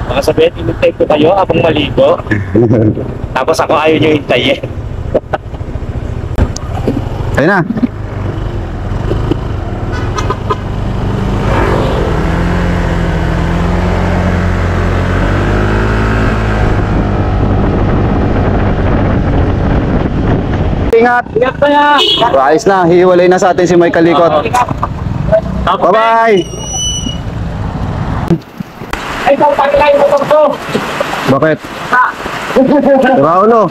Baka sabihin, inintay ko kayo habang maligo. Tapos ako ayaw nyo hintayin. Ayun na. Ingat! Ingat pa ya! Ayos na, hiwalay na sa atin si Mike Kalikot. Bye-bye! Ay, ikaw, pagkain mo ito. Bakit? Raulo!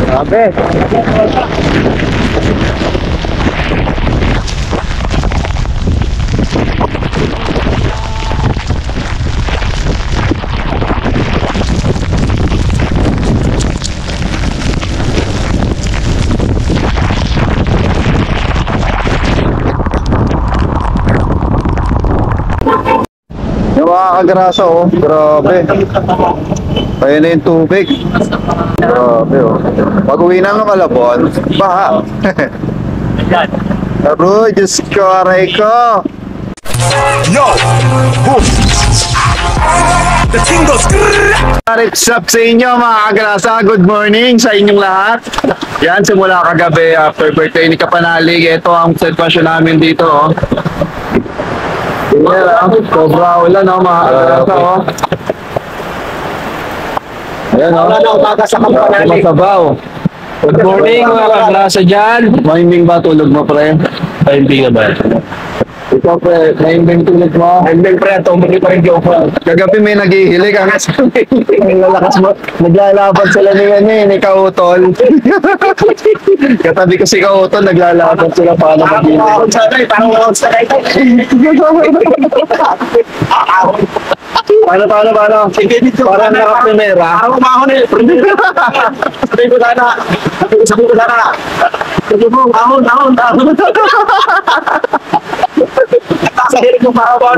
Grabe! Yung mga kagrasa, oh, grabe. Kaya na yung tubig. Grabe, oh. Pag uwi na ng Malabon, baha. Ayan. Aroy, Diyos ko, aray ko. Yo! Boom! The thing goes... What's up sa inyo mga kagrasa? Good morning sa inyong lahat. Yan, simula kagabi after birthday ni Kapanalig. Ito ang sitwasyon namin dito, oh. Yan, sobra ulan, oh, mga kagrasa, oh. Ayan, oh. Wala na umaga sa Kapanalig. Masabaw. Good morning mga kagrasa dyan. Mahimbing ba tulog mo, pre? Ay, hindi naman. Ikaw, pre, mahimbing tulog mo. Hindi pre, tumuli pa rin ako. Kagabi may naghihilig ang lalakas mo. Naglalaban sila ni Kautol. Katabi ko si Kautol, naglalaban sila paano maghihilig. Parang sanay. Paano? Parang nakaprimera. Parang umahon eh. Sabi ko sana. Sabi mo, ahon. Sa hilig mo mahaba.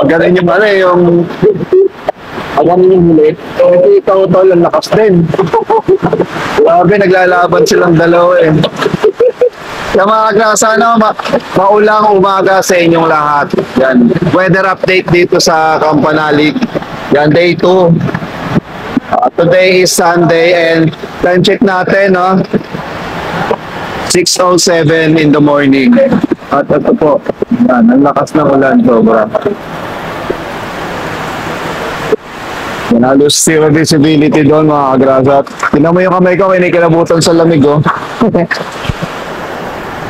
Ganun yung ano yung... Ganun yung huli. Kasi Kautol ang lakas din. Sabi, naglalaban silang dalawa eh. Kaya mga kagrasa, maulang umaga sa inyong lahat. Yan. Weather update dito sa Kapanalig. Yan, day 2. Today is Sunday and time check natin, no? 6:07 in the morning. At ito po, yan, ang lakas ng ulan, sobra. Yan, halos zero visibility doon mga kagrasa. Tingnan mo yung kamay ko, kinikilabutan sa lamig, oh.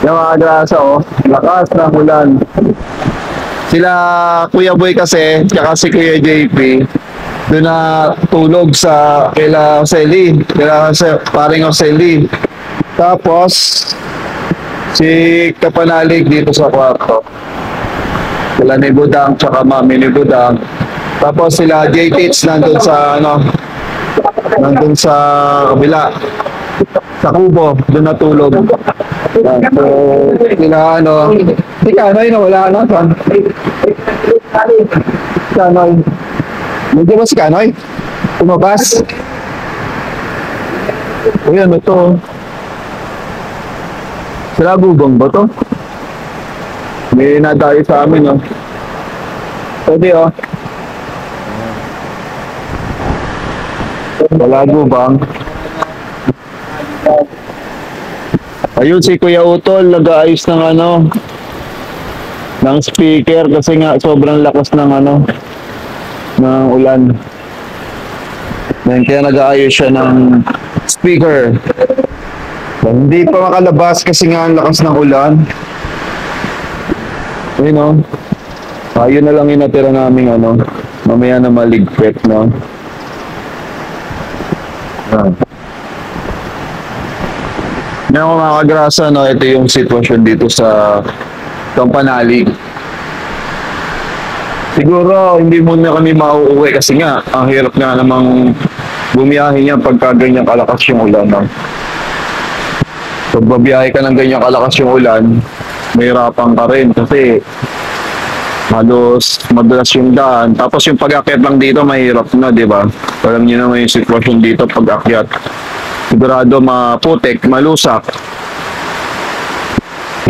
Yung mga kagrasa, oh, lakas ng ulan. Sila Kuya Boy kasi, tsaka si Kuya JP, doon na tulog sa kila Oseli, paring Oseli. Tapos, si Kapanalig dito sa kwarto. Sila ni Budang, tsaka Mami ni Budang. Tapos sila J-Tits nandun sa, nandun sa kabila. Sa kubo, doon natulog. So, sila si Kanoy na wala saan? Kanoy. Nandiyan ba si Kanoy? Tumabas? O yan, ito. Sila gubang ba to? May nadayo sa amin, no? Pwede, oh. Wala gubang. Ayun si Kuya Utol, nag-aayos ng ng speaker kasi nga sobrang lakas ng ng ulan. Kaya nag-aayos siya ng speaker. Hindi pa makalabas kasi nga ang lakas ng ulan. Ayun, ayun na lang yung natira namin mamaya na maligpit, no? Ngayon mga kagrasa, ito yung sitwasyon dito sa Kapanalig. Siguro hindi muna kami mauuwi kasi nga ang hirap nga namang bumiyahe niya pagka ganyan kalakas yung ulan, no? Pag babiyahe ka ng ganyan kalakas yung ulan, mahirapan ka rin kasi halos madulas yung daan. Tapos yung pag-akyat lang dito, mahirap na, di ba? Alam niyo naman yung sitwasyon dito pag-akyat. Sigurado maputik, malusak.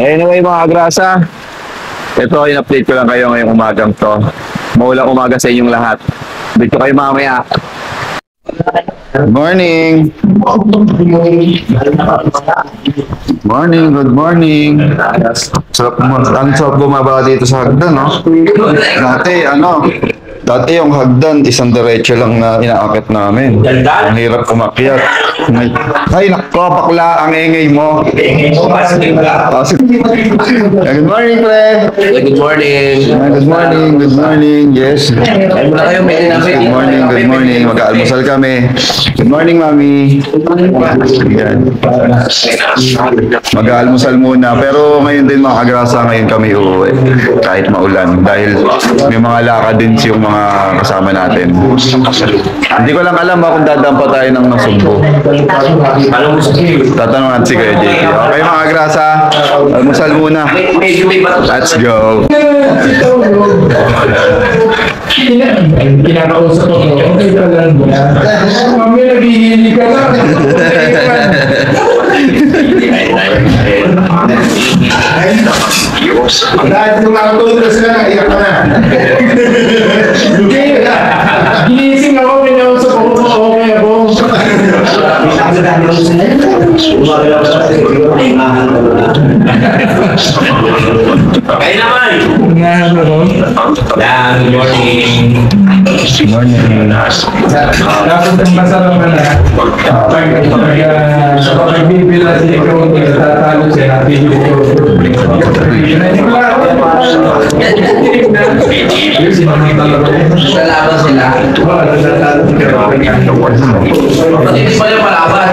Anyway mga agrasa, ito, in-update ko lang kayo ngayong umagang to. Maulang umaga sa inyong lahat. Dito kayo mamaya. Good morning. Good morning. Ang sarap bumaba dito sa hagdan, no? Dati yung hagdan, isang diretso lang na inaakit namin. Ang hirap umakyat. Ay, nako, bakla, ang ingay mo. Good morning, pre. Good morning. Good morning. Yes. Kain muna kayo, may Good morning. Mag-aalmusal kami. Good morning, mami. Yan. Mag-aalmusal muna. Pero ngayon din mga kagrasa, ngayon kami uuwi. Kahit maulan. Dahil may mga lakad din yung mga kasama natin. Hindi ko lang alam kung dadampa tayo ng Nasumbo. Tatanungan si Kuya JP. Okay mga kagrasa, almusal muna. Let's go. Kinakausap ko, okay ka lang ba? Mami, naghihili ka lang. Dahil nung nakatulog sila, naiyak ka na. Ginising ako, pinausap ako, okay ako. Kain naman! Good morning! Dapat ang masarap na na. Kapag nagbibila si ikaw, tatalo siya, natin yung Lalaban sila. Hindi pa yung palaban.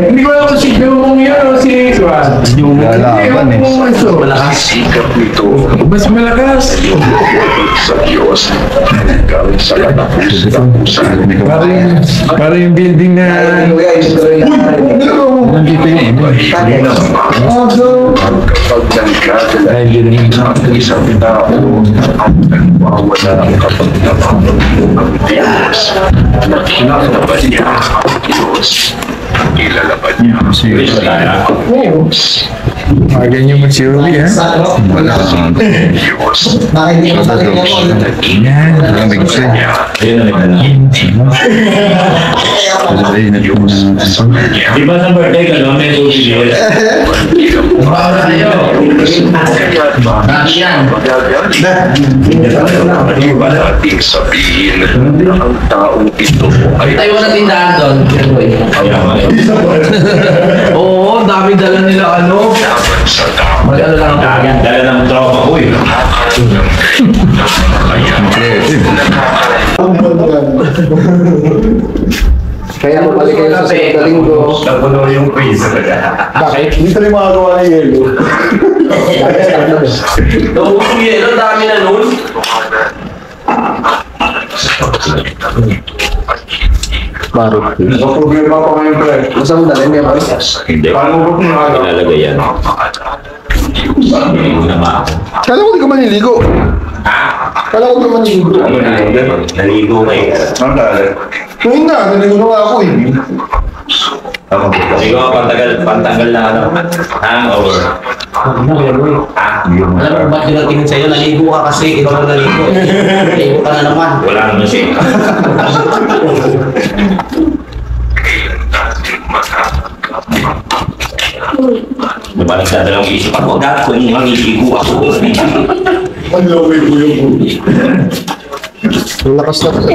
Hindi ko alam kung si Jumong yan o si Juan. Lalaban eh. Malakas. Mas malakas. Para yung building na... Nandito yun. Isang tao ang nagwawala kapag napapagod ang Diyos. Nakilalaban niya ang Diyos. Nakilalaban niya ang Diyos. Ganyan mo si Uli, ha? Wala ang Diyos. Yan. Di ba sa birthday ka naman may susi Parating sabihin na ang taong ito ay Tayo na tindahan doon. Oo, dami dala nila ano. laban sa tao. Mag-ano lang ako. Dala ng trauma ko eh. Kaya balik kayo sa galing ko. Napuno yung quiz. Bakit? Hindi tayo makagawa ng yelo. Naubos yung yelo, dami na nun. Barot. Ang problema pa ngayon, pre. Masa mo dalhin niya ba? Hindi. Paano mo ba Ilalagay yan. Kala ko di ka maniligo. Kala ko di ka maniligo. Naligo kayo. Ngayon na, naligo na nga ako eh. Naligo ka pantanggal na ano. Hangover. Alam mo ba't tingin sa'yo? Naligo ka kasi. Ikaw na naligo. Naligo ka na naman. Wala naman siya. Parang dadalawang isip ako. Dapat ko yung mangigigo ako. Ang laway ko yung Ang lakas na ko.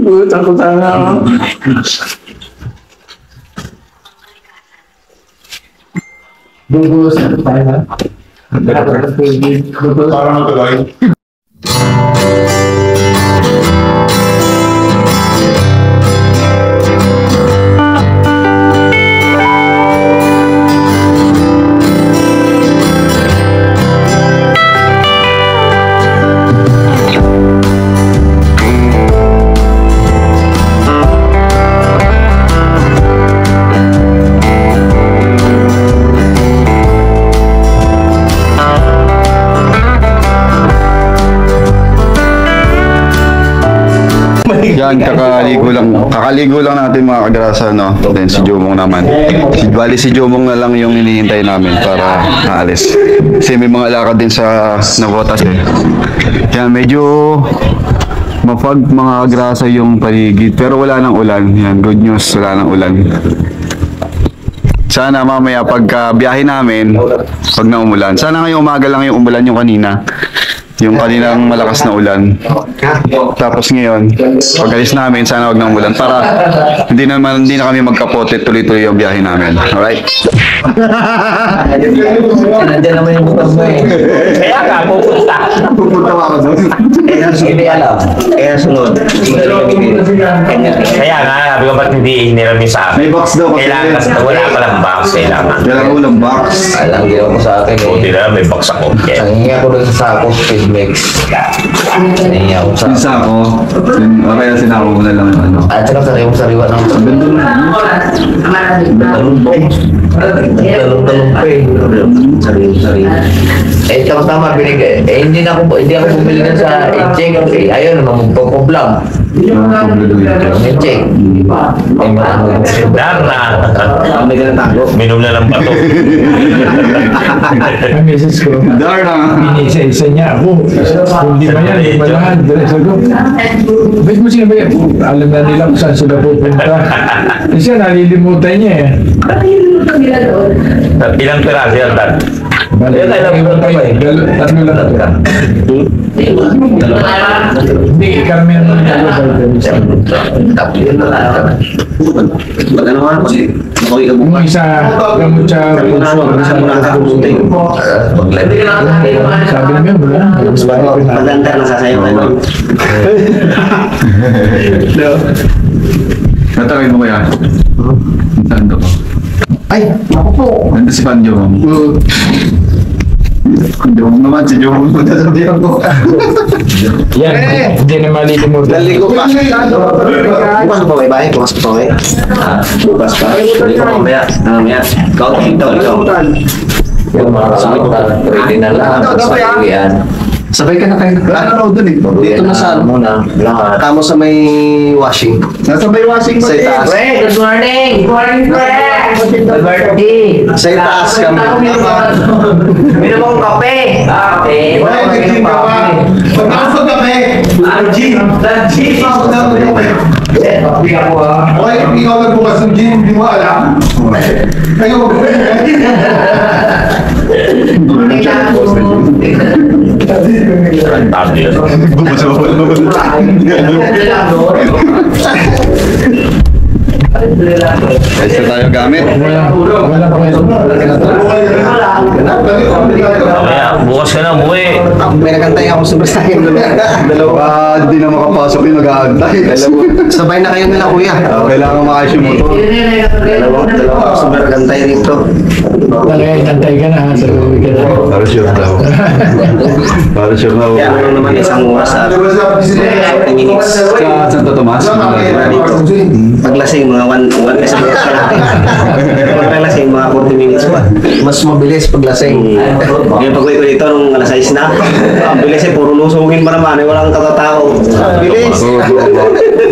Butan ko sana. Bubus na tayo na. Parang natuloy. Yan, kakaligo lang natin mga kagrasa, no? Then si Jomong naman. Si Jomong na lang yung hinihintay namin para aalis. Kasi may mga lakad din sa Navotas eh. Yan, medyo mapag mga kagrasa yung paligid. Pero wala nang ulan. Yan, good news, wala nang ulan. Sana mamaya pagka biyahe namin, pag naumulan. Sana ngayong umaga lang yung umulan yung kanina. Yung kaninang malakas na ulan. Tapos ngayon, pag alis namin, sana wag nang umulan. Para hindi na kami magkapote tuloy-tuloy yung biyahe namin. Alright? Nandiyan naman yung butang mo eh. Kaya ka, pupunta. Pupunta ako doon. Hindi alam. Kaya sunod. Kaya nga, sabi ko ba't hindi hiniram yung sa akin? May box daw kasi. Kailangan, kasi wala pa lang box. Kailangan. Kailangan ko ng box. Alam, ginawa ko sa akin eh. Buti na may box ako. Kaya, Nangingi ako doon sa sako, speed mix. Nangingi ako sa... Isa ako. Okay na sinako mo na lang yung ano. At saka sariwa ng... Talong-talong pa eh. Sariwa. Eh, tama binigay. Eh, hindi ako bumili na sa check. Eh, ayun, magpapoblang. Check. dar na. Minom na lang bato. Ang misis ko, Darna. inisa-isa niya ako. Kung di ba yan, di ba lahat? Sabi ko, ba't mo sinabi, alam na nila kung saan sila pupunta. Kasi nalilimutan niya eh. Ilang piraso yan, Dad? Balik, tatlo lang ito. Hindi, karamihan mo nito. Yung isa, gamot sa puso, isa sabi namin, wala. Maganda na sasayaw ano. Natawin mo kaya? Saan to? Ay, ako po. Nandito si Panjo. Jomong naman, si Jomong magsasabihan ko. Yan, hindi na malilimutan. Naligo pa. Bukas pa bahay, bukas pa bahay. Bukas pa. Naligo pa mamaya. Mamaya. Ikaw, ikaw. Yung mga kasama, ready na lang. Yan. Sabay ka na kayo. Ano doon eh? Dito na sa muna. Lahat. Tamo sa may washing. Nasa may washing Sa itaas. Good morning! Good morning, Fred! Good birthday! Sa itaas kami. Minom akong kape! Kape? Pagkasok kami. Gin! Gin! Okay, ikaw nagbukas ng gin, hindi mo alam. Kayo. Tabli yun. Guys, na tayo gamit. Wala kwento. Kaya, bukas ka na, umuwi. May nagantay ako sa basahin. Dalawa. Hindi na makapasok yung nag-aantay. Sabay na kayo nila kuya. Kailangan makayos yung motor. Dalawa ako sa nagantay rito. Talaga, itantay ka na ha. Sa uwi ka na. Para sure daw. Para sure daw. Kaya ano naman isang oras at 40 minutes. Sa Santo Tomas. Paglasing mga 1 isang oras ka natin. Paglasing mga 40 minutes pa. Mas mabilis paglasing. Ngayon pag-uwi ko dito nung alas 6 na. Ang bilis eh, puro lusungin pa naman. Walang katatao. Bilis.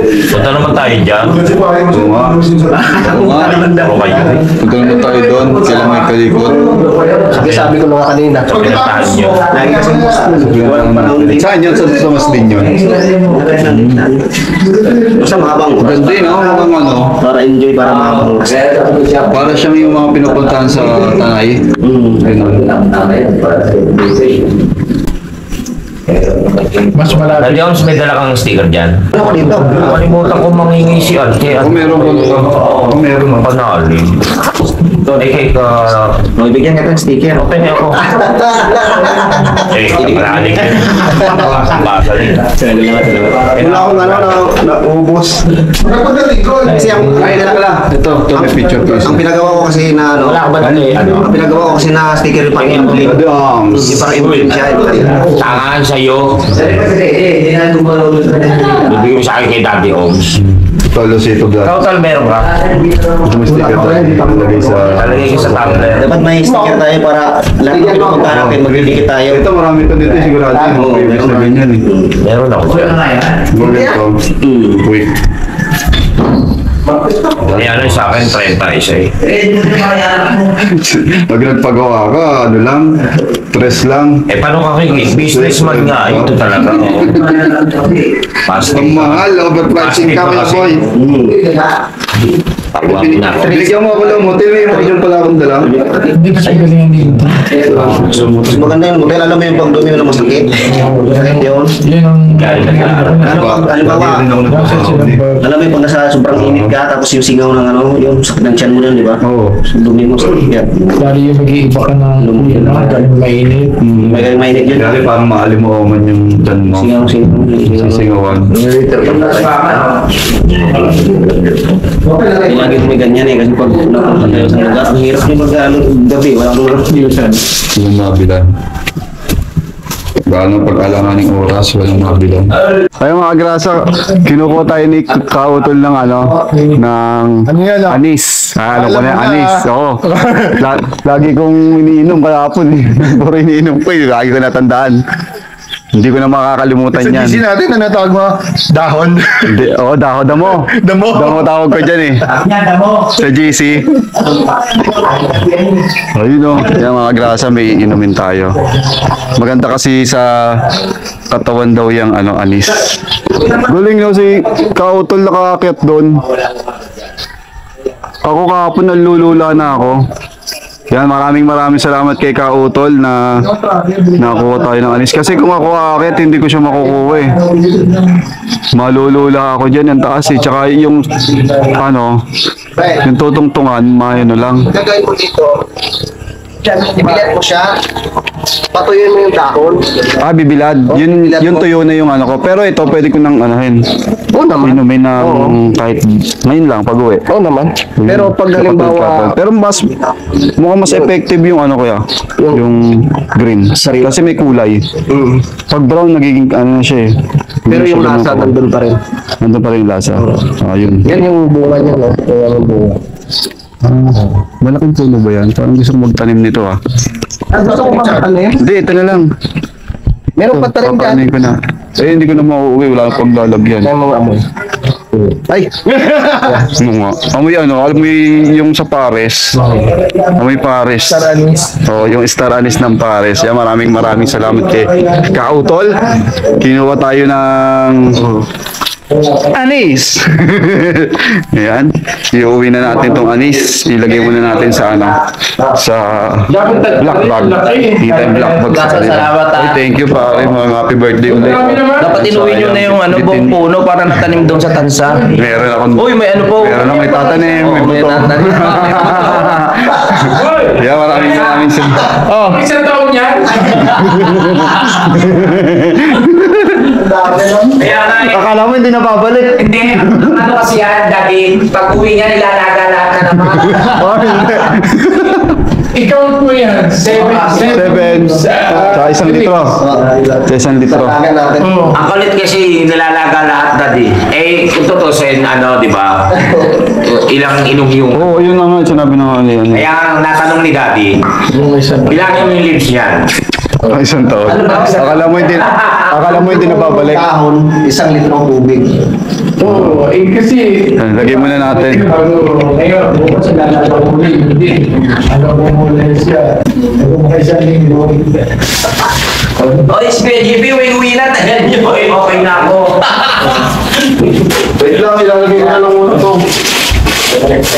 Punta naman tayo dyan. Oo nga. Oo nga. Pero kayo. Punta naman tayo doon. Kailangan may kalikot. Kasi sabi ko mga kanina. Pinatahan nyo. Lagi kasi walang panahon din. Saan yun? Sa Tomas din yun. Basta mahabang oras. Ganda yun, ang ano. Para enjoy, para mahabang oras. Para siyang yung mga pinupuntahan sa Tanay. Ganun. Mas malapit. Daddy Oms, may dala kang sticker dyan. Ako dito. Nakalimutan ko mangingi si Ate. Kung meron ko. Kung meron mo. Panalin. Eh, kay ka... Bigyan ka ng sticker. Pengi ako. Eh, malalim. Basa rin. Wala akong naubos. Kasi Ay, tala. Ito may picture ko. ang pinagawa ko kasi na ano, ang pinagawa ko kasi na sticker pang emblem. Yung parang emblem siya. Tangan sa'yo. Bibigyan mo sa akin kay Daddy Oms. Tolosito Vlog. Total meron ka? Ito may sticker tayo. Lagay sa... Talagay ko sa tumbler. Dapat may sticker tayo para lahat ng pinupunta natin, magdidikit tayo. Ito marami ito dito sigurado. Oo, May meron. ganyan eh. Meron ako. Ganito. Quick. Eh ano sa akin, 30 isa eh. Pag nagpagawa ka, ano lang, stress lang. Eh paano ka kikik? Businessman nga, ito talaga. Ang mahal, overpricing ka mga boy. Tawag na. Binigyan mo ako lang motel, may mga dyan pala akong dala. Hindi kasi galingan dito. Mas maganda yung model, alam mo yung pagdumi mo na masakit. Yun. Yan ang... Halimbawa, alam mo yung pag nasa sobrang init ka, tapos yung singaw ng ano, yung sakit ng tiyan mo yan, di ba? Oo. Yung dumi mo sakit yan. Lalo yung mag-iiba ka ng galing mainit. May galing mainit yun. Kaya parang maalimuoman yung dyan mo. Singaw. Sisingawan. Lagi may ganyan eh, kasi pag napunta tayo sa lugar, ang hirap yung gabi, walang lugar. Walang mabilan. Gano'ng pag-alanganing oras, walang mabilan. Ay mga grasa, kinukuha tayo ni Kautol ng ng anis. Alam ko na yung anis. Oo. Lagi kong iniinom kahapon eh. Puro iniinom ko eh. Lagi ko natandaan. Hindi ko na makakalimutan yan. Sa GC natin, ano tawag mo? Dahon. Hindi, damo. Damo. Damo tawag ko dyan eh. Sa GC. Ayun o. Yan mga grasa, may inumin tayo. Maganda kasi sa katawan daw yung anis. Galing daw si Kautol nakaakyat doon. Ako kahapon nalulula na ako. Yan, maraming salamat kay Kautol na nakuha tayo ng anis. Kasi kung ako aakit, hindi ko siya makukuha eh. Malulula ako dyan, yung taas eh. Tsaka yung, yung tutungtungan, lang. Gagawin mo dito, ibilat mo siya, patuyin mo yung dahon. Bibilad. Yun tuyo na yung ko. Pero ito, pwede ko nang anahin. Oo naman. Inumin ng kahit ngayon lang, pag-uwi. Oo naman. Pero pag halimbawa, Pero mukhang mas effective yung kuya. Yung green. Kasi may kulay. Pag brown, nagiging siya eh. pero Hindi yung siya lasa ganun nandun pa rin. Nandun pa rin yung lasa. Yun. Yan yung bunga niya, no? Yan yung bunga. Malaking puno ba yan? Parang gusto ko magtanim nito ah. Gusto ko makatanim? Hindi, ito na lang. Meron pa tanim dyan. Papaanin ko na. Hindi ko na mauuwi. Wala akong paglalagyan. Kaya mga amoy. Ay! Ano nga? Amoy alam mo yung sa Pares. Amoy Pares. Star anise. Yung star anise ng Pares. Yan, maraming salamat kay Kautol. Kinuha tayo ng anis. Ayan. Iuwi na natin tong anis. Ilagay muna natin sa sa black bag. Kita yung black bag sa kanila. Salamat, Ay, thank you pare. Mga happy birthday ulit. Dapat inuwi nyo na yung buong puno para natanim doon sa tansa. Meron akong... Uy, may ano po. Meron akong may tatanim. Oo, may buto. tatanim. Yeah, maraming salamat. Isang taon yan? Kaya nga eh. Akala mo hindi na babalik. Hindi. Ano kasi yan, David? Pag uwi niya, ilalaga lahat na naman. Ikaw po yan. 7. Sa 1 litro. Sa 1 litro. Ang kulit kasi nilalaga lahat daddy. Eh, kung tutusin, di ba? Ilang inom yung... Oo, yun na nga. Sinabi na nga yan. Kaya ang natanong ni daddy, bilangin mo yung lips niyan. Ay, 1 taon. Akala mo hindi na babalik. Dahon, 1 litro tubig. Oo, kasi... Lagay muna natin. Ngayon, bukas sa lalabang muli, hindi. Ano po mula siya? Ano po siya linggo? Oh, si PGP, uwi na. Tagal niyo. Okay na ako. Wait lang, ilalagay ko na lang muna ito. Picture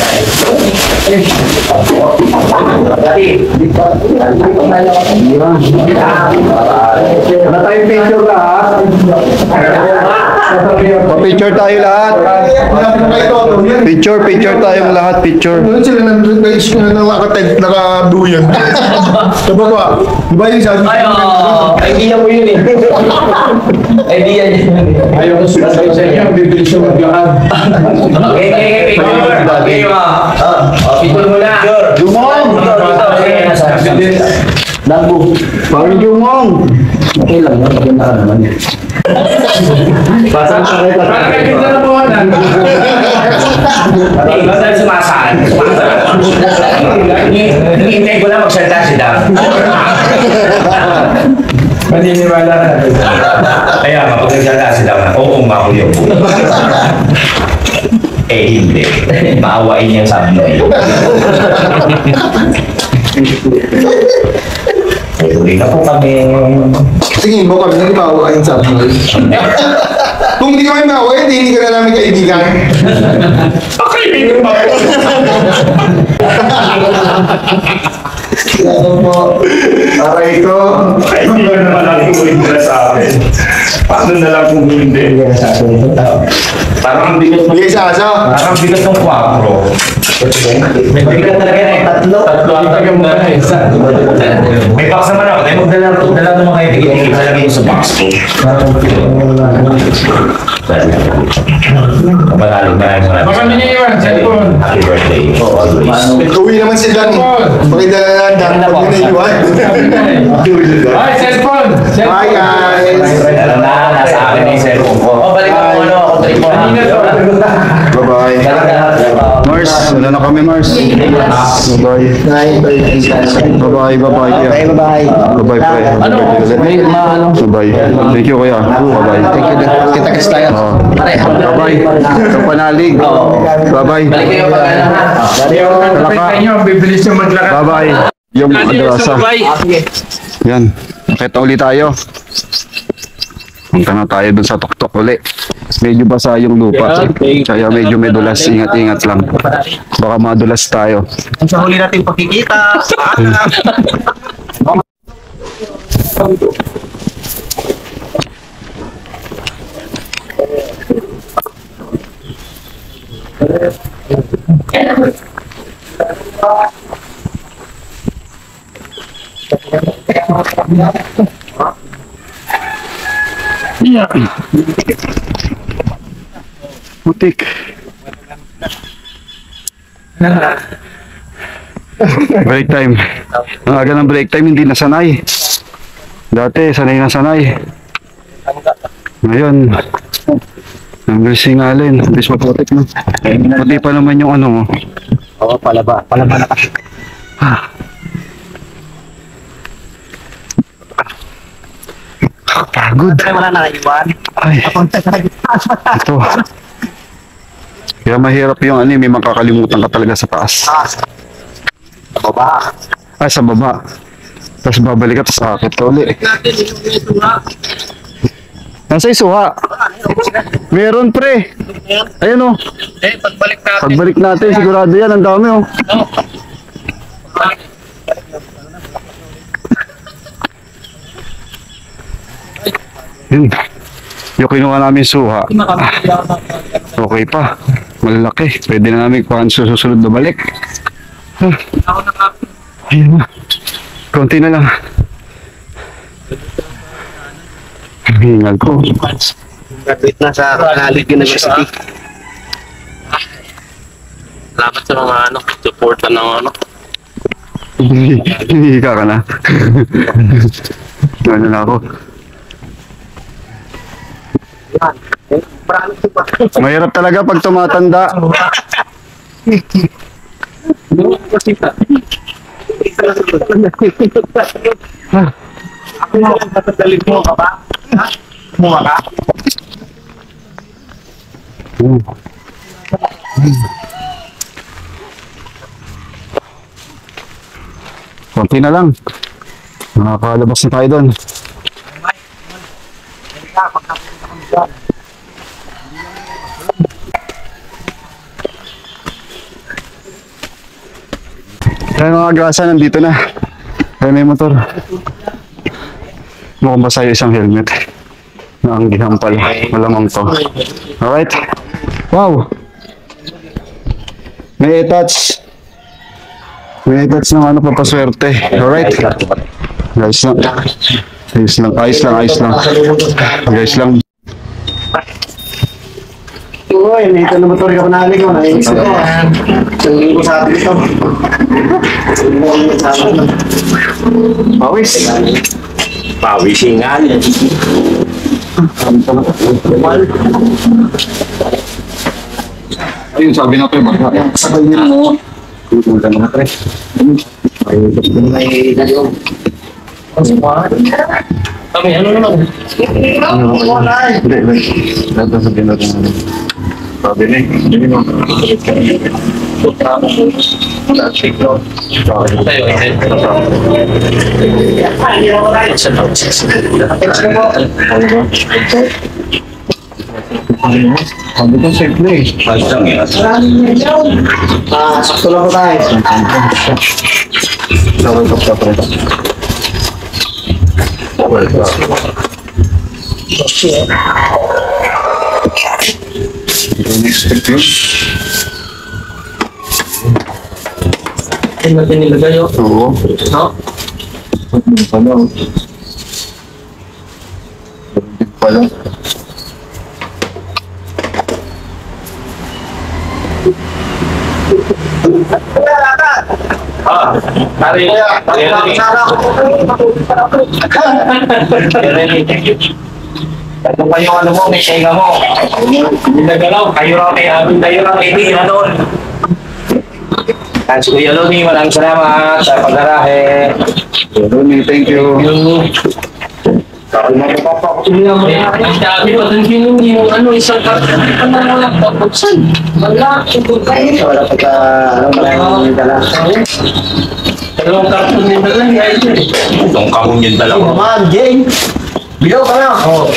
lahat. Picture tayo lahat. Picture tayong lahat. Picture. Doon sila nakaduyan. Diba ba? Diba yung sabi? Idea mo yun eh. Idea niya. Ayaw ko sa inyo, bibili siya maglakad. Okay. Picture mo na. Jumong! Parang Jumong! Okay lang, maganda ka naman. Parang nakita na po Dahil sumasaan. Hintay ko lang magsalita si Dam. Maniniwala na. Kaya kapag nagsalita si Dam, oo, makuyo po. Hindi. Maawain niya sa amin. Tuloy na po kami. Tingin mo kami nagbawa ayun sa akin. Kung hindi kami maawa, hindi ka na namin kaibigan. Kaibigan ba po? Ano po? Aray ko. Kaibigan naman ang tuwing nila sa akin. Paano na lang kung hindi? Parang ang bigat ng... Hindi sa aso. Parang bigat ng 4. May bigat talaga na eh. Tatlo ang tagam na eh. May box naman ako. Tayo magdala naman kayo. Tigil-tigil sa lagay ko sa box ko. Kapanalig na yung maraming. Baka niniwan, cellphone. Happy birthday. Always. Uwi naman si Dan. Pakidala na Dan. Pag niliwan. Ay, cellphone! Bye guys. Alam na, nasa akin na yung cellphone ko. Oh, balik ako ano. Trip mo. Bye-bye. Mars, wala na kami Mars. Bye-bye. Bye-bye. Bye-bye. Bye-bye. Bye-bye, pre. Ano? May maano. Bye. Thank you, kuya. Bye-bye. Thank you. Kita-kits tayo. Bye-bye. Sa panalig. Bye-bye. Balik kayo pag ano ha. Kapit kayo, bibilis yung maglakad. Bye-bye. Yung madrasa. Yan. Nakita ulit tayo. Punta na tayo dun sa tuktok uli. Medyo basa yung lupa. Kaya medyo medulas. Ingat-ingat lang. Baka madulas tayo. Sa huli natin pagkikita. Putik. Break time. Ang aga ng break time, hindi nasanay. Dati, sanay na sanay. Ngayon, ang singalin. Bilis maputik na. Puti pa naman yung ano mo. Oo, palaba. Palaba na kasi. Pagod. Wala na iwan. Ay, ito. Kaya mahirap yung ano, may makakalimutan ka talaga sa taas. Baba. Ay, sa baba. Tapos babalik ka, tapos akit ka uli. Nasa isuha. Meron, pre. Ayun, oh. Pagbalik natin, sigurado yan. Ang dami, oh. Yun. Yung kinuha namin suha. Okay pa. Malalaki. Pwede na namin kuhaan susunod na balik. Ayun na. Konti na lang. Ang hingal ko. Graduate na sa Kanalig University. Salamat sa mga supportan ng Hihika ka na. Ano na ako. Mahirap talaga pag tumatanda. Konti na lang. Nakakalabas na tayo doon. Kaya mga grasa, nandito na. Kaya may motor. Mukhang basa yung isang helmet. Naanggihan pala. Malamang to. Alright. Wow! May touch. May touch ng ano, papaswerte. Alright. Guys lang. Ayos lang, ayos lang, ayos lang. Guys lang. Uy, dito na motor ka Kanalig. Nainis ako. Sangin ko sa atin ito. Pawis. Pawisingan. Ayun, sabi na tayo, sabihin mo. Ulan na pre. May dalawang. Kami, ano naman? Hindi. Dapat sabihin natin. Sabi na Tayo, Sabi ko, simple eh. Sakto lang po tayo. Sabi ko sa pre. Hindi ko na-expect yun. Ay, natin nilagay yun. Oo. No? Pala. Pala. Hari, Ito pa yung ano mo, may tenga mo. Nagalaw, kayo raw kay doon. At si Kuya Loni, maraming salamat sa paggarahe. Ronnie, thank you. ang dami pa din yung ano, isang karton. Ano na lang, papagsan. Wala, Wala pagka, maraming dala. dalawang karton yung dalan, guys. Itong kamon yung dalawa. Ma'am, Jane. Bilaw ka na. Oo.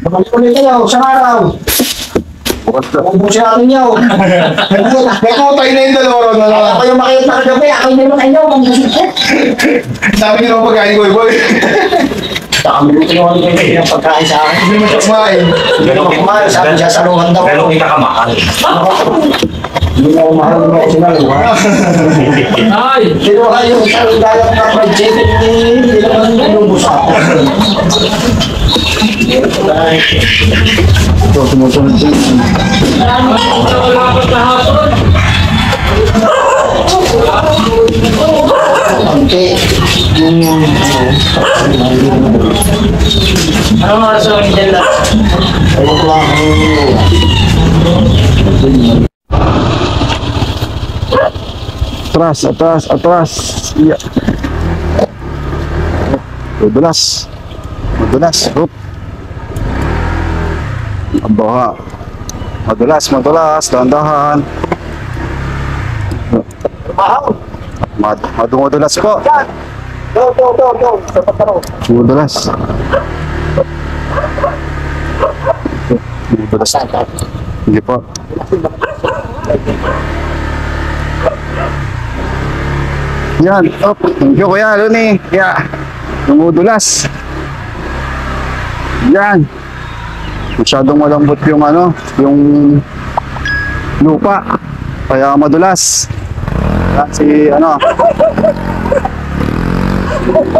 Kapag-ulit kayo, sa araw. Ubusin natin yaw. Nakutay na yung dalawa na lang. Ako yung makita kagabi, ako yung naman kayo. Sabi niyo naman pagkain ko, boy. Kami mo kinuha yung pagkain sa akin. Hindi mo siya kumain. Hindi naman kumain, sabi siya sa luhan daw. Pero kita ka mahal. Hindi mo ako mahal mo ako sinaluha. Ay! Kinuha yung isang gayang na fried chicken, hindi naman nilubos ako. Ito, sumusunod siya. Wala na hapon. Okay. Ano oras ang dyan na? Ayun ko lang. Atras, atras, atras. Iya. Madulas. Madulas. Oop. Ang baha. Madulas, madulas. Dahan-dahan. Madulas po. Go. Sa pataro. Madulas. Madulas. Hindi po. Yan. Up. Thank you, Kuya Luni. Yeah. Dumudulas. Yan. Masyadong malambot yung ano, yung lupa. Kaya madulas. Yan si ano.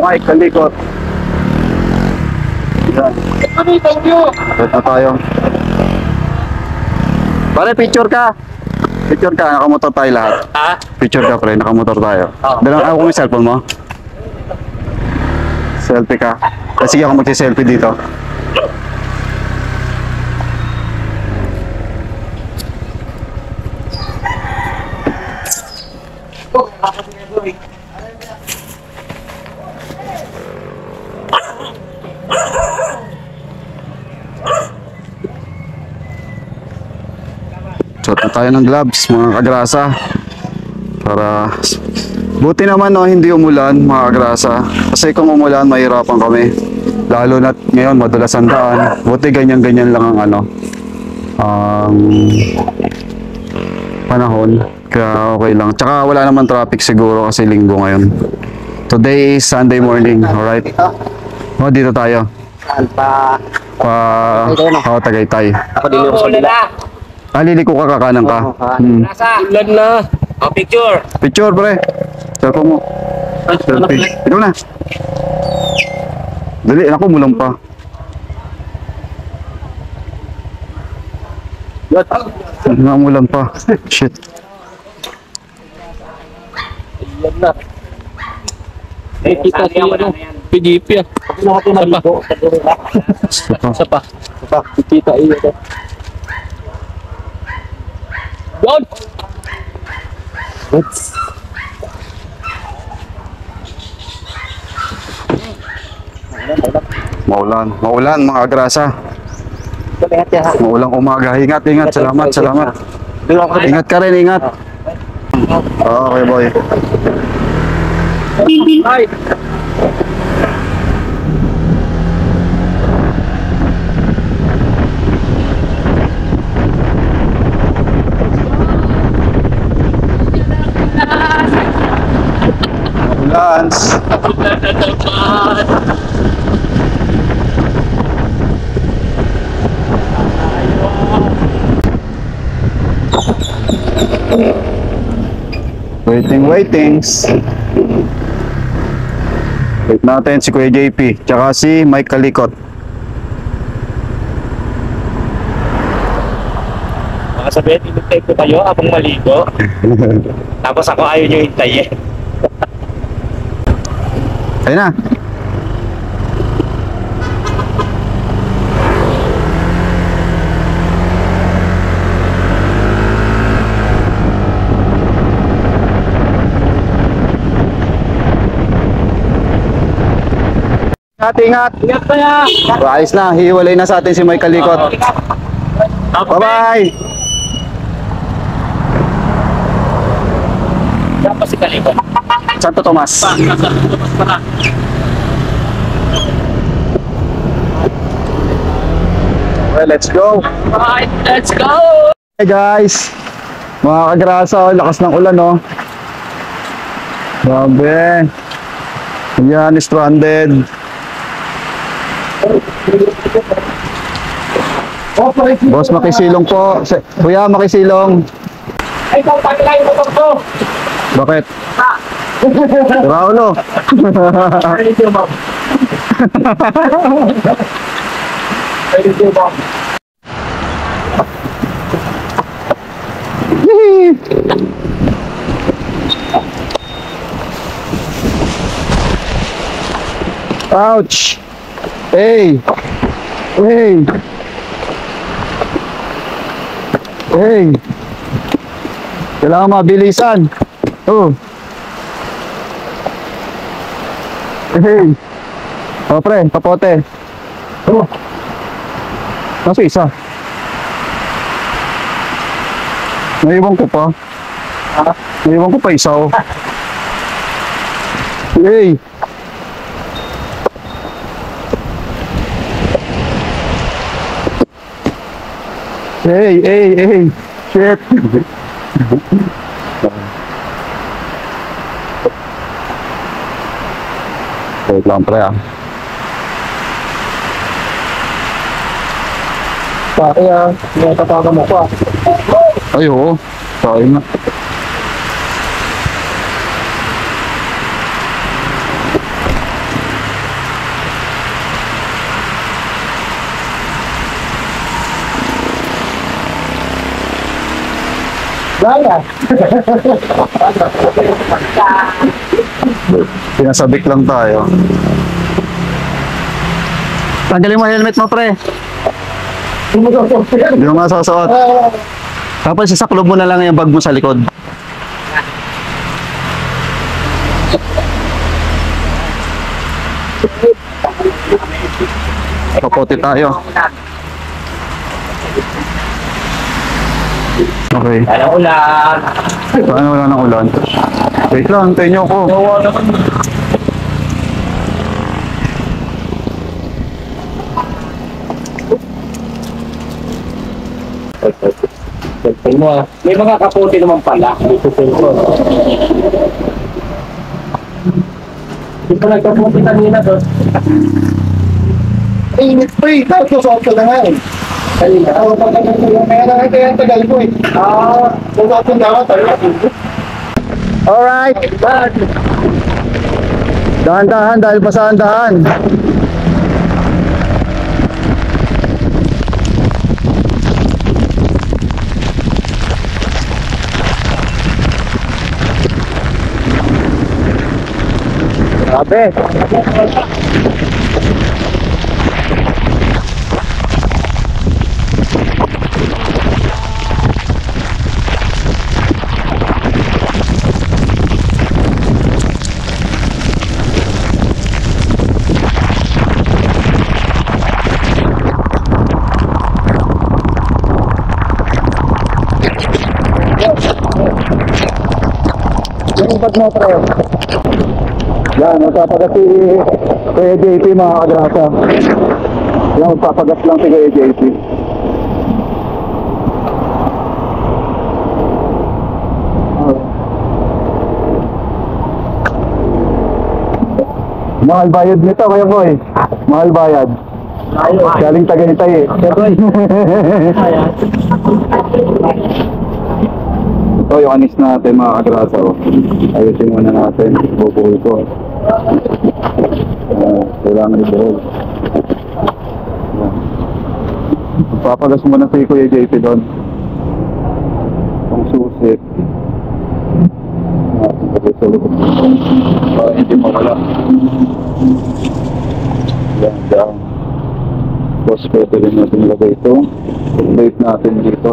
Mike Kalikot. Yan. Thank you. Wait na tayo. Pare, picture ka. Picture ka, nakamotor tayo lahat. Ha? Picture ka, pre, nakamotor tayo. Dalang ako may cellphone mo. Selfie ka. Sige ako magsi-selfie dito. Suot na tayo ng gloves, mga kagrasa. Para buti naman no, hindi umulan, mga kagrasa. Kasi kung umulan, mahirapan kami. Lalo na ngayon, madulas ang daan. Buti ganyan-ganyan lang ang ano, ang panahon. Kaya okay lang. Tsaka wala naman traffic siguro kasi linggo ngayon. Today is Sunday morning, alright? O, dito tayo. Pa. Tagaytay. Ako din yung sa gila. Liliko ka, kakanan ka. Ulan na. O, picture. Picture, pre. Cellphone mo. Selfie. Ikaw na. Dali, ako mulang pa. Namulan pa. Shit. Ulan na. Kita si ano, PDP ah. Isa pa. Kita iyo. Down! Maulan mga agrasa. Maulang umaga. Ingat. Salamat. Ingat ka rin, ingat. Okay, boy. Ay! Lance. Waitings. Wait natin si Kuya JP, tsaka si Mike Kalikot. Mga sabihin, inintay ko kayo habang maligo. Tapos ako ayaw nyo hintayin. Ayun na. Ingat. Ingat pa ya! Ayos na, hiwalay na sa atin si Mike Kalikot. Bye-bye. Dapat si Kalikot. Santo Tomas. Well, let's go. Alright, let's go! Hey guys, mga kagrasa, lakas ng ulan, no? Grabe. Yan, stranded. Boss, makisilong po. Kuya, makisilong. Ay, ikaw, pagkakain mo to. Bakit? Raulo. Thank you, ma'am. Thank you, ma'am. Ouch! Hey! Kailangan mabilisan. Oh. Hey! Oh, pre, kapote. Oh. Nasa isa. Naiwan ko pa. Naiwan ko pa isa, oh. Hey! Hey! Shit! Wait lang, pre, ah. Pake ah, may tatawa mo pa. Ay, oo. Sayang na. Lala! Pinasabik lang tayo. Tanggalin mo helmet mo, pre. Hindi mo nga sasuot. Tapos isaklob mo na lang yung bag mo sa likod. Kapote tayo. Okay. Walang ulan. Paano wala ng ulan? Wait lang, tayo nyo ako. May mga kapote naman pala. Dito po ito. Hindi pa nagkapote kanina doon. Init po eh. Tapos susuot ko na nga eh. Kanina. Kaya nakakaya tagal ko eh. Susuot ko na ako. Alright. Dahan-dahan dahil basahan-dahan. Grabe. Yung bag mo, pre. Yan, magpapagas si Kuya JP, mga kadrasa. Yan, magpapagas lang si Kuya JP. Mahal bayad nito, Kuya Boy. Mahal bayad. Galing Tagaytay eh. Ito yung anis natin, mga kadrasa. Ayusin muna natin. Bubuhol ko. Kailangan i-buhol. Papagas muna si Kuya JP doon. Ang susi. Hindi mawala. Yan, yan. Boss, pwede rin natin ilagay ito. Plate natin dito.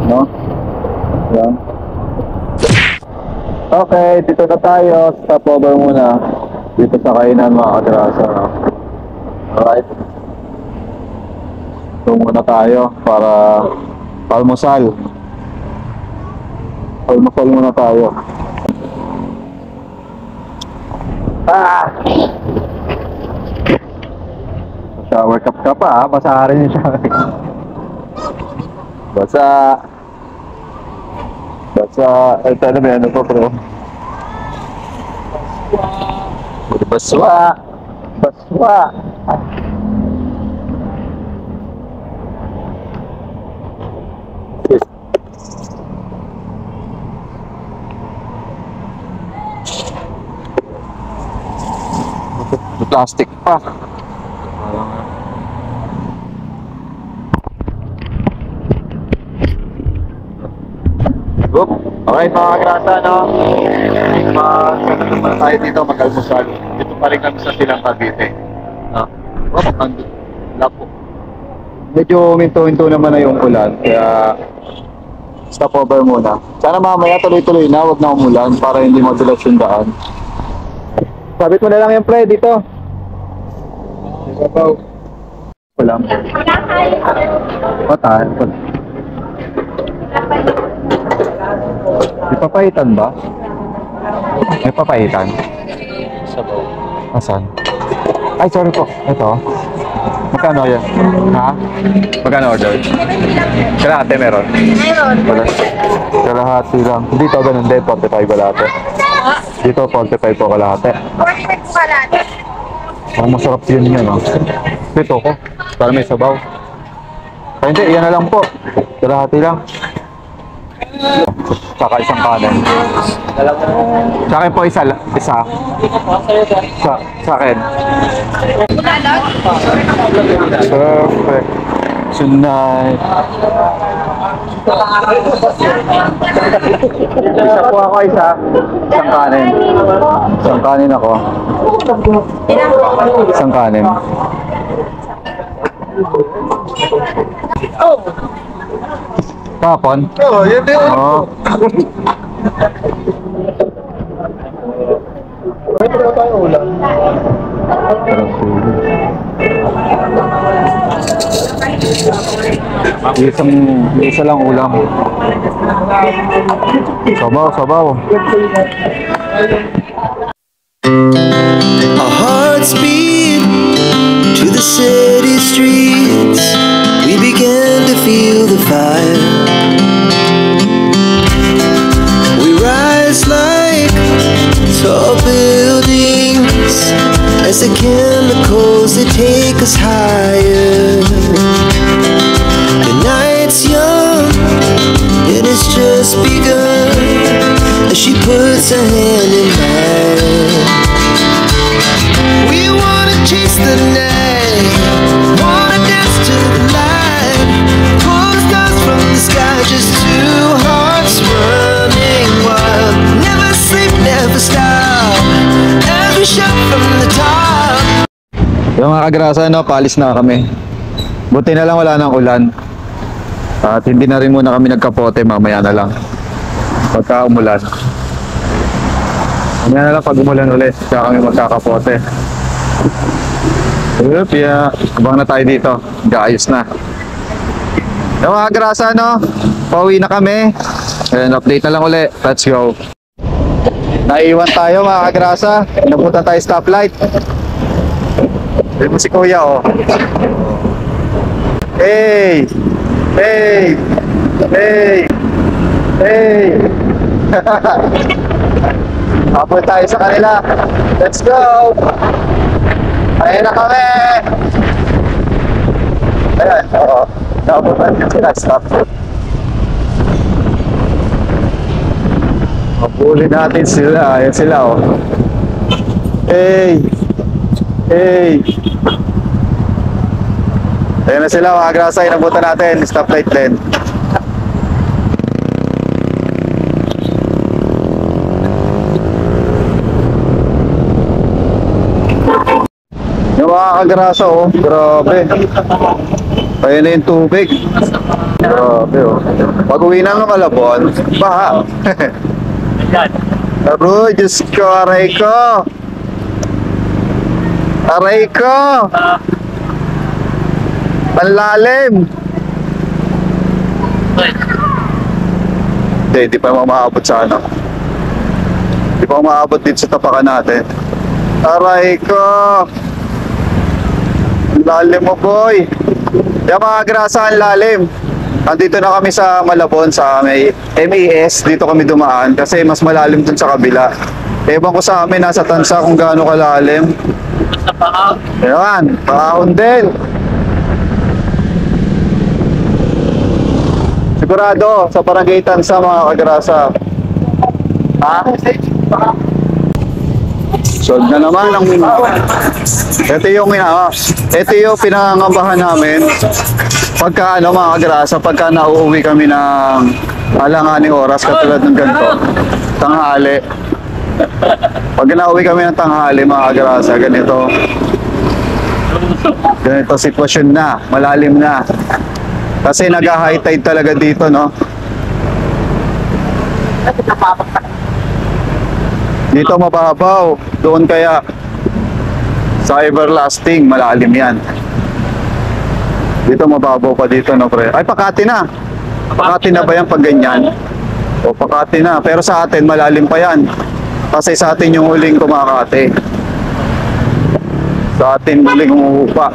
No? Yan. Okay, dito na tayo. Stop over muna. Dito sa kainan, mga kadrasa. Alright. Ito muna tayo para almusal. Almusal muna tayo. Shower cup ka pa, basa rin yung shower cup. Basa. Ito ano ba, ano po, bro? Baswa. Plastic pa. Okay, mga kagrasa, no? Mag tayo dito, mag-almusal. Dito pa rin kami sa Silang Cavite. Lapo. Medyo minto-minto naman na yung ulan, kaya stop over muna. Sana mamaya tuloy-tuloy na, huwag na umulan para hindi madulas yung daan. Sabit mo na lang yung pre dito. Ibabaw. Wala mo. Patay. May papahitan ba? May papahitan? Sabaw. Asan? Ay, sorry po. Ito. Magkano yan? Ha? Magkano order? Kalahati meron? Meron. Wala. Kalahati lang. Dito ganun din, 45 kalahati. Dito 45 po kalahati. 45 po kalahati. Parang masarap yun yan, no? Ito ko. Para may sabaw. Ay, hindi. Yan na lang po. Kalahati lang. Saka isang kanin. Sa akin po isa. Sa akin. Perfect. Tonight. Isa po ako, isa. Isang kanin. Isang kanin ako. Isang kanin. Oh! Kapon? Oo, yun din. Oo. Pwede na tayo ulam. Isa lang ulam. Sabaw. Our hearts beat to the city streets. We began to feel the fire. We rise like tall buildings as the chemicals that take us higher. The night's young, it has just begun as she puts her hand in mine. We wanna chase the night, wanna dance to the light, pull the stars from the sky, just two hearts running wild. Never sleep, never stop, as we the top. Yung mga kagrasa, no, paalis na kami. Buti na lang wala nang ulan. At hindi na rin muna kami nagkapote, mamaya na lang. Pagka umulan. Mamaya na lang pag umulan ulit, kaya kami magkakapote. Yup, yeah. Abang na tayo dito. Gaayos na. Yung mga kagrasa, no, pauwi na kami. And update na lang ulit. Let's go. Naiiwan tayo mga kagrasa. Napunta tayo stoplight. Hindi mo si Kuya, oh. Hey! Hey! Hey! Hey! Habol tayo sa kanila. Let's go! Ayan na kami! Ayan, oo. Habol tayo sila. Stop. Habulin natin sila. Ayan sila, oh. Hey! Hey! Ayan na sila mga grasa, inabutan natin, stoplight din. Yung mga kagrasa, oh, grabe. Ayan na yung tubig. Grabe, oh. Pag uwi na ng Malabon, baha. Aroy, Diyos ko, aray ko. Aray ko. Panlalim. Hindi pa maabot sa ano. Hindi pa maabot dito sa tapakan natin. Aray ko. Ang lalim mo, boy. Yung mga grasa, ang lalim. Andito na kami sa Malabon, sa may MAS. Dito kami dumaan kasi mas malalim dun sa kabila. Ewan ko sa amin, nasa tansa kung gaano kalalim. Ayan, pakahon din. Sigurado sa Barangay Tansa mga kagrasa. Ha? Solve na naman ang ito yung pinangangambahan namin pagka ano mga kagrasa, pagka nauuwi kami ng alanganing oras katulad ng ganito, tanghali. Pag nauuwi kami ng tanghali mga kagrasa, ganito sitwasyon na, malalim na. Kasi nag-high tide talaga dito, no? Dito mababaw. Doon kaya sa everlasting, malalim yan. Dito mababaw pa dito, no, pre? Ay, Pakati na. Pakati na ba yan pag ganyan? O, Pakati na. Pero sa atin, malalim pa yan. Kasi sa atin yung huling kumakati. Sa atin huling umuhupa.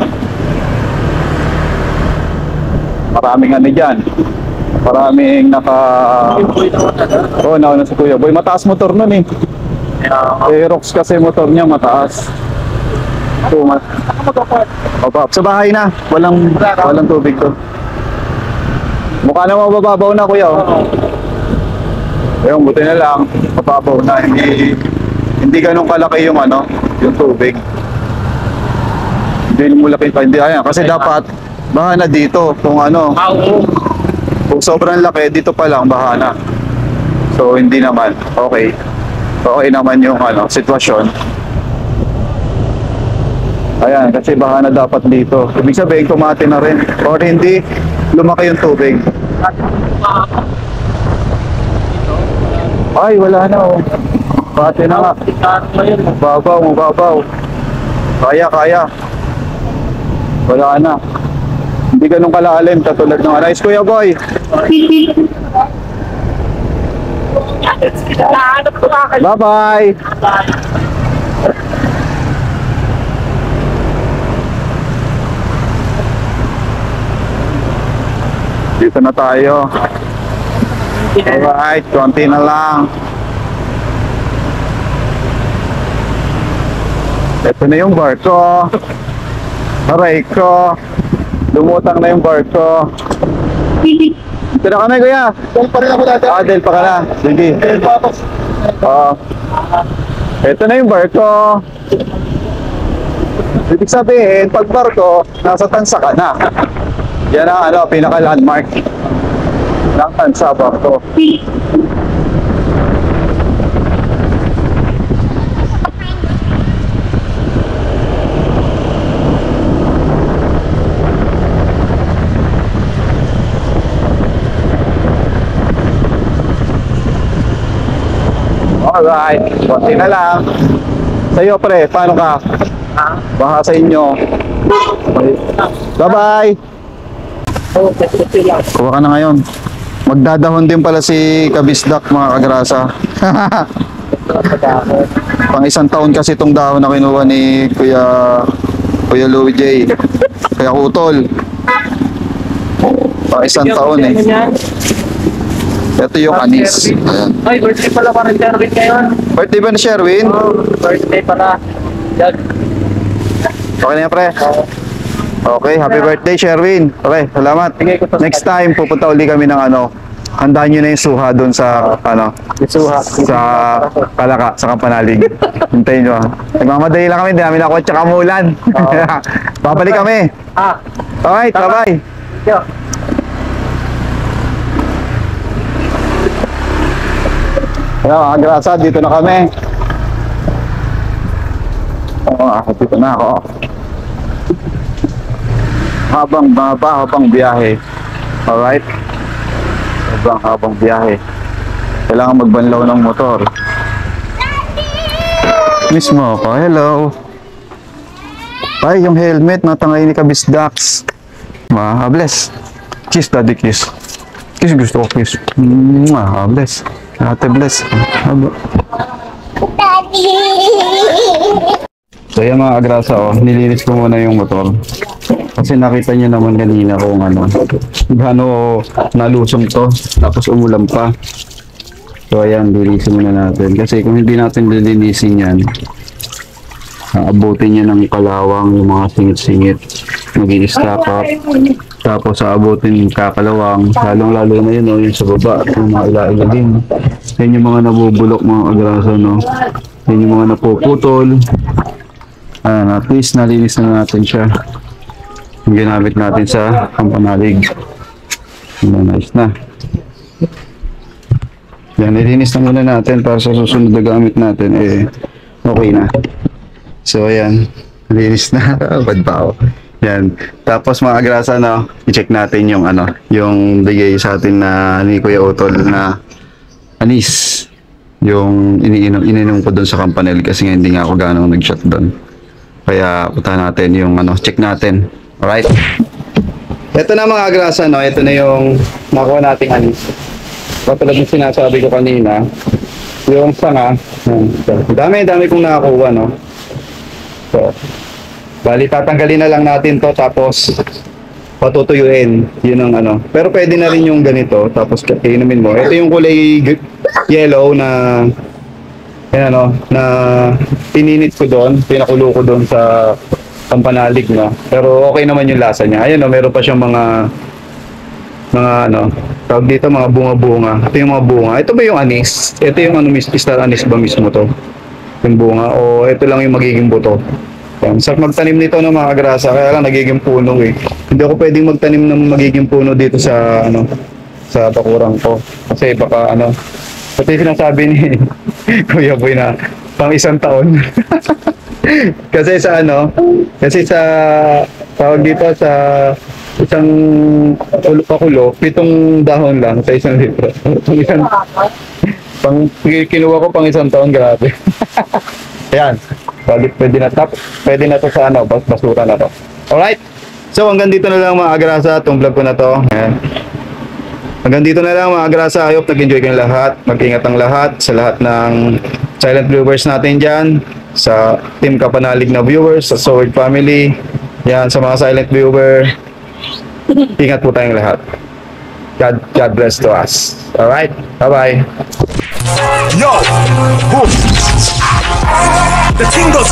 Maraming ano dyan. Maraming Oo, nauna si Kuya Boy. Mataas motor nun eh. Aerox kasi motor niya mataas. Sa bahay na. Walang tubig to. Mukha na mababaw na, Kuya. Ayun, buti na lang. Mababaw na. Hindi ganun kalaki yung ano, yung tubig. Hindi mo laki pa. Hindi, ayan. Kasi dapat baha na dito kung ano. Kung sobrang laki, dito pa lang baha na. So, hindi naman. Okay. Okay naman yung ano, sitwasyon. Ayan, kasi baha na dapat dito. Ibig sabihin, kumati na rin. Or hindi, lumaki yung tubig. Ay, wala na, oh. Kumati na nga. Mababaw. Kaya. Wala na. Hindi ganun kalalim, katulad ng Nice, Kuya Boy. Bye-bye. Dito na tayo. Alright, konti na lang. Ito na yung barko. Aray ko. Lumutang na yung barko. Ito na kami, Kuya. Del pa rin ako dati. Del pa ka na. Sige. Del pa ako. Ito na yung barko. Ibig sabihin, pag barko, nasa tansa ka na. Yan ang ano, pinaka-landmark ng tansa barko. Alright, konti na lang. Sa'yo pre, paano ka? Baka sa inyo. Bye-bye! Kuha ka na ngayon. Magdadahon din pala si Kabisdak mga kagrasa. Pang 1 taon kasi itong dahon na kinuha ni Kuya Louie J. Kaya Kutol. Pang 1 taon eh. Ito yung anis. Ayan. Ay, birthday pala pa rin Sherwin ngayon. Birthday ba ni Sherwin? Birthday pala. Yan. Okay na yan, pre. Okay, happy birthday Sherwin. Okay, salamat. Next time pupunta uli kami ng handaan nyo na yung suha doon sa Suha. sa Palaka, sa Kampanalig. Hintayin nyo. Nagmamadali lang kami, dami na ako at kamulan. Babalik kami. Alright, bye-bye. Yo. Kaya mga grasa, dito na kami. Dito na ako. Habang biyahe. Alright? Habang biyahe. Kailangan magbanlaw ng motor. Mismo ako. Hello. Ay, yung helmet natangay ni Kabisdax. Bless. Kiss, daddy, kiss. Kiss, gusto ko kiss. Bless. Ate bless. So yan mga agrasa, nilinis ko muna yung motor. Kasi nakita niyo naman kanina kung gaano nalusong to, tapos umulan pa. So ayan, linisin muna natin. Kasi kung hindi natin lilinisin yan, aabutin niya ng kalawang yung mga singit-singit. Mag-i-stack up. Tapos aabutin yung kakalawang. Lalong-lalo na yun, yung sa baba. Yung mga ila-ila din. Yan yung mga nabubulok mga agrasa, no. Yan yung mga napuputol. At least nalinis na natin siya. Yung ginamit natin sa Kampanalig. Nice na. Yan, nilinis na muna natin para sa susunod na gamit natin, okay na. So, ayan. Nalinis na. Bad pa ako. Yan. Tapos mga agrasa, i-check natin yung yung bigay sa atin na ni Kuya Utol na anis. Yung ininom ko doon sa Campanelle kasi nga hindi nga ako ganong nag-shot doon. Kaya punta natin yung check natin. Alright? Ito na mga agrasa, ito na yung nakuha nating anis. Katulad yung sinasabi ko kanina, yung sanga, dami kong nakakuha, no? So, bali tatanggalin na lang natin to tapos patutuyuin. Yun ang Pero pwede na rin yung ganito tapos inumin mo. Ito yung kulay yellow na na pininit ko doon, pinakulo ko doon sa Kampanalig, no. Pero okay naman yung lasa niya. Ayun, meron pa siyang mga tawag dito, mga bunga-bunga. Ito yung mga bunga. Ito ba yung anis? Ito yung star anis ba mismo to? Yung bunga o ito lang yung magiging buto? Sarap magtanim nito ng mga agrasa, kaya lang nagiging puno eh. Hindi ako pwedeng magtanim ng magiging puno dito sa sa bakurang ko. Kasi baka pati sinasabi ni Kuya Boy na pang 1 taon. Kasi sa tawag dito sa isang pakulo, 7 dahon lang sa 1 litro. Kinuha ko pang 1 taon, grabe. Ayan. Pwede na to sa basura na to. Alright. So hanggang dito na lang mga agrasa itong vlog ko na to. Ayan. Hanggang dito na lang mga agrasa. I hope nag-enjoy kayong lahat. Mag-ingat ang lahat sa lahat ng silent viewers natin dyan. Sa Team Kampanalig na viewers, sa Sword family. Yan, sa mga silent viewer. Ingat po tayong lahat. God bless to us. Alright. Bye-bye. Yo! Boom! The thing goes